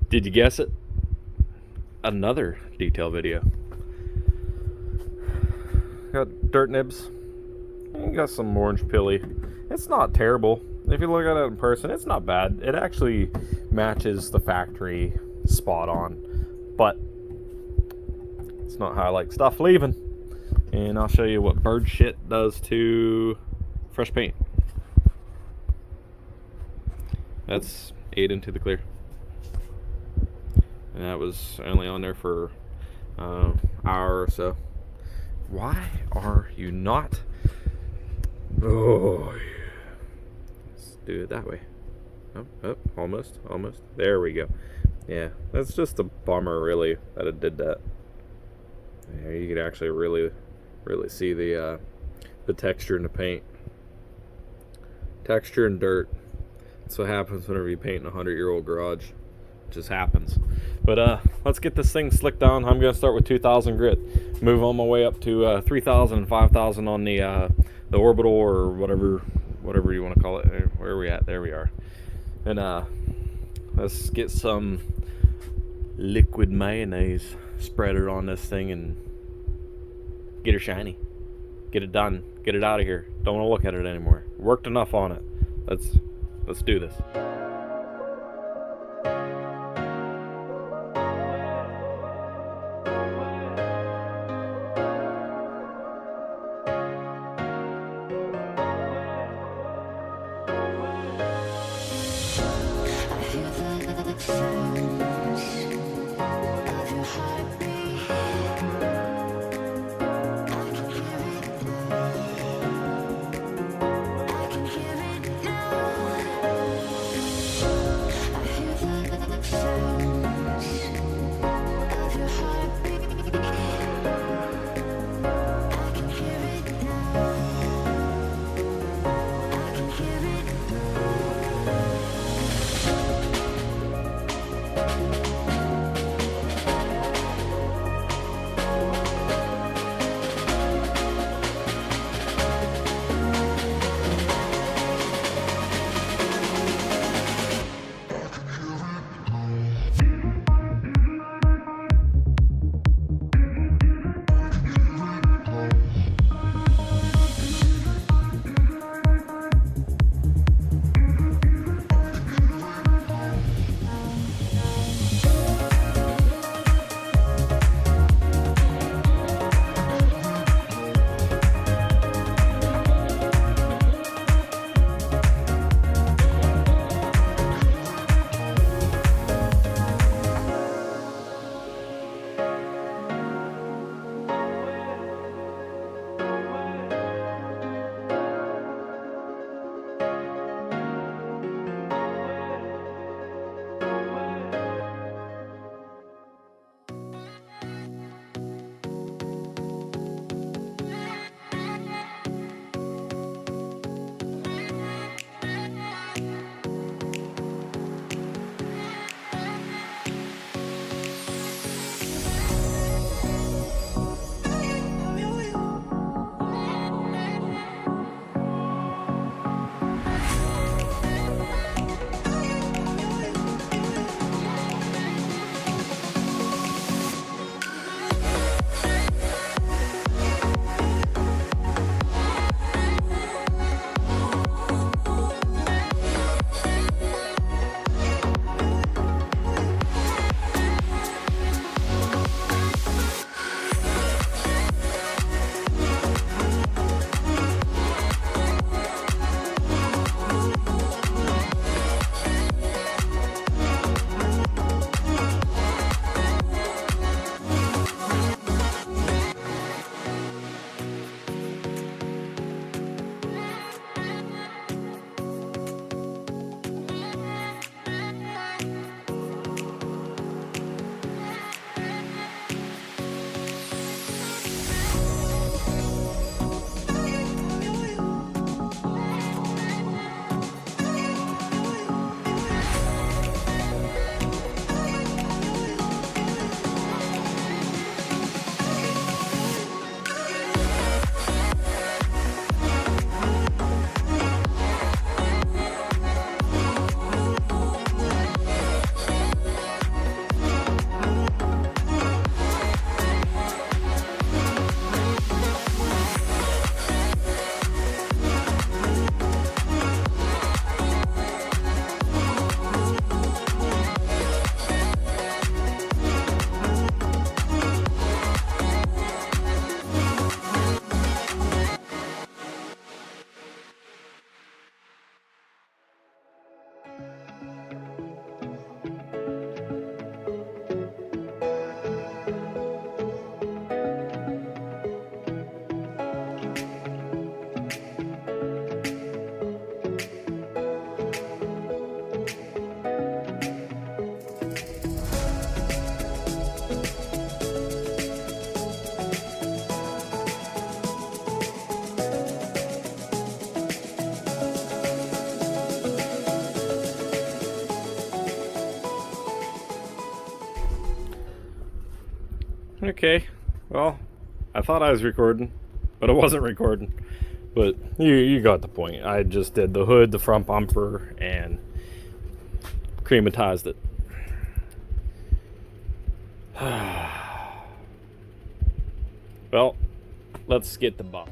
Did you guess it? Another detail video. Got dirt nibs. Got some orange pilly. It's not terrible. If you look at it in person, it's not bad. It actually matches the factory spot on. But it's not how I like stuff leaving. And I'll show you what bird shit does to fresh paint. That's 8 into the clear. And that was only on there for an hour or so. Why are you not? Oh, let's do it that way. Oh, almost. There we go. Yeah, that's just a bummer, really, that it did that. Yeah, you could actually really see the texture in the paint. Texture and dirt. That's what happens whenever you paint in a 100-year-old garage. It just happens. But let's get this thing slicked down. I'm gonna start with 2,000 grit. Move on my way up to 3,000 and 5,000 on the orbital, or whatever you want to call it. Where are we at? There we are. And let's get some liquid mayonnaise, spread it on this thing, and get her shiny. Get it done. Get it out of here. Don't want to look at it anymore. Worked enough on it. Let's do this. Okay, well, I thought I was recording, but I wasn't recording. But you got the point. I just did the hood, the front bumper, and crematized it. Well, let's get the bump.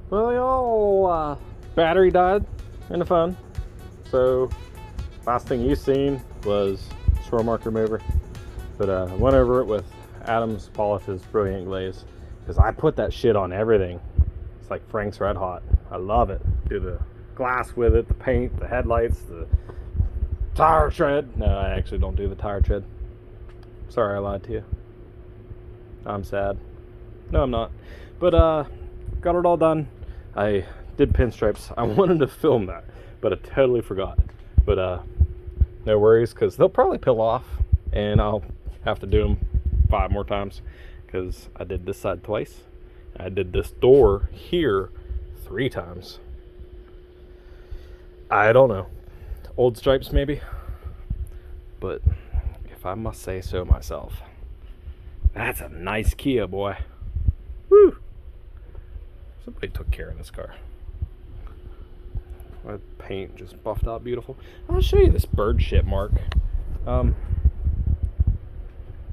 Well, y'all, battery died in the phone. So last thing you seen was swirl mark remover. But I went over it with Adam's Polish's Brilliant Glaze, because I put that shit on everything. It's like Frank's Red Hot. I love it. Do the glass with it, the paint, the headlights, the tire tread. No, I actually don't do the tire tread. Sorry, I lied to you. I'm sad. No, I'm not. But got it all done. I did pinstripes. I wanted to film that, but I totally forgot. But no worries, because they'll probably peel off, and I'll have to do them 5 more times, because I did this side twice. I did this door here 3 times. I don't know. Old stripes maybe. But if I must say so myself, that's a nice Kia, boy. Woo! Somebody took care of this car. My paint just buffed out beautiful. I'll show you this bird shit mark.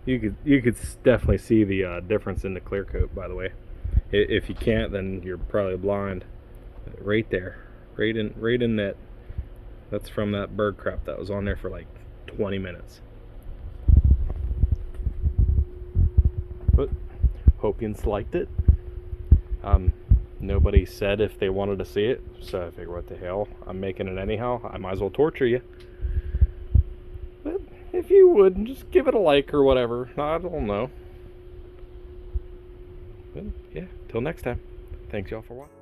You could definitely see the difference in the clear coat, by the way. If you can't, then you're probably blind. Right there, right in that. That's from that bird crap that was on there for like 20 minutes. But hope you liked it. Nobody said if they wanted to see it, so I figured, what the hell, I'm making it anyhow. I might as well torture you. But if you would, just give it a like or whatever. I don't know. But yeah, till next time. Thanks y'all for watching.